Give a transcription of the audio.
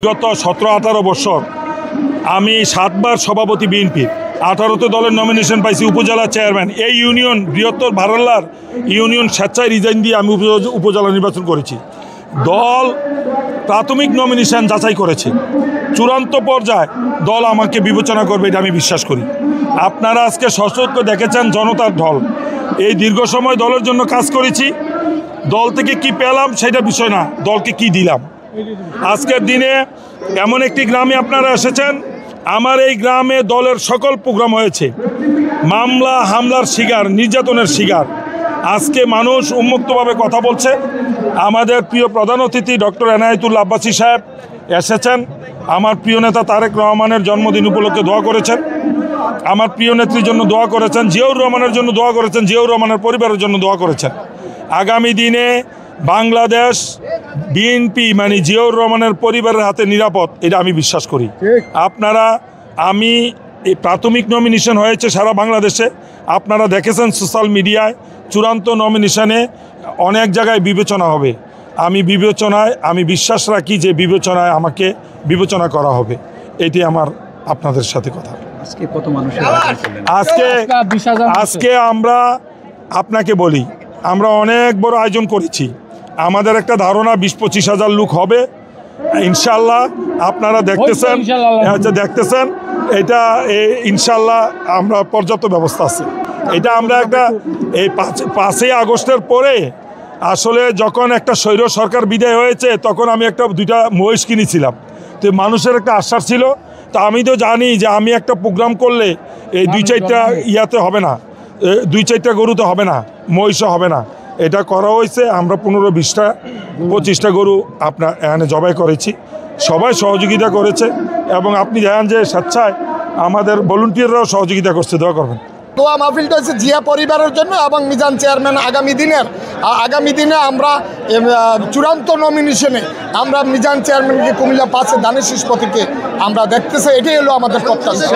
গত 17-18 বছর আমি 7বার সভাপতি বিএনপি, 18তে দলের নমিনেশন পাইছি উপজেলা চেয়ারম্যান। এই ইউনিয়ন বৃহত্তর ভারাল্লার ইউনিয়ন স্বেচ্ছায় রিজাইন দিয়ে আমি উপজেলা নির্বাচন করেছি। দল প্রাথমিক নমিনেশন যাচাই করেছে, চূড়ান্ত পর্যায়ে দল আমাকে বিবেচনা করবে, এটা আমি বিশ্বাস করি। আপনারা আজকে সশস্ত্র দেখেছেন জনতার ঢল। এই দীর্ঘ সময় দলের জন্য কাজ করেছি, দল থেকে কি পেলাম সেটা বিষয় না, দলকে কি দিলাম। আজকের দিনে এমন একটি গ্রামে আপনারা এসেছেন, আমার এই গ্রামে দলের সকল প্রোগ্রাম হয়েছে। মামলা হামলার শিকার, নির্যাতনের শিকার, আজকে মানুষ উন্মুক্তভাবে কথা বলছে। আমাদের প্রিয় প্রধান অতিথি ডক্টর এনায়েতুল্লাহ আব্বাসী সাহেব এসেছেন, আমার প্রিয় নেতা তারেক রহমানের জন্মদিন উপলক্ষে দোয়া করেছেন, আমার প্রিয় নেত্রীর জন্য দোয়া করেছেন, জিয়াউর রহমানের জন্য দোয়া করেছেন, জিয়াউর রহমানের পরিবারের জন্য দোয়া করেছেন। আগামী দিনে বাংলাদেশ বিএনপি মানে জিয়াউর রহমানের পরিবারের হাতে নিরাপদ, এটা আমি বিশ্বাস করি। আপনারা আমি এই প্রাথমিক নমিনেশন হয়েছে সারা বাংলাদেশে, আপনারা দেখেছেন সোশ্যাল মিডিয়ায়। চূড়ান্ত নমিনেশনে অনেক জায়গায় বিবেচনা হবে। আমি বিশ্বাস রাখি যে বিবেচনায় আমাকে বিবেচনা করা হবে। এটি আমার আপনাদের সাথে কথা। আজকে আমরা আপনাকে বলি, আমরা অনেক বড় আয়োজন করেছি। আমাদের একটা ধারণা 20-25 হাজার লোক হবে ইনশাল্লাহ। আপনারা দেখতেছেন এটা ইনশাল্লাহ আমরা পর্যাপ্ত ব্যবস্থা আছে। এটা আমরা একটা এই 5ই আগস্টের পরে আসলে যখন একটা স্বৈর সরকার বিদায় হয়েছে, তখন আমি দুইটা মহিষ কিনেছিলাম। তো মানুষের একটা আশ্বাস ছিল। তো আমি তো জানি যে আমি একটা প্রোগ্রাম করলে এই 2-4টা ইয়াতে হবে না, 2-4টা গরুতে হবে না, মহিষও হবে না। এটা করা হয়েছে। আমরা 15-20-25টা গরু আপনার এখানে জবাই করেছি, সবাই সহযোগিতা করেছে। এবং আপনি জানেন যে স্বেচ্ছায় আমাদের ভলান্টিয়াররাও সহযোগিতা করছে, দোয়া করবেন। দোয়া মাহফিলটা হচ্ছে জিয়া পরিবারের জন্য এবং মিজান চেয়ারম্যান আগামী দিনে আমরা চূড়ান্ত নমিনেশনে আমরা মিজান চেয়ারম্যানকে কুমিল্লা 5 দানিশ প্রতীকে আমরা দেখতেছি। এটাই হলো আমাদের প্রত্যাশা।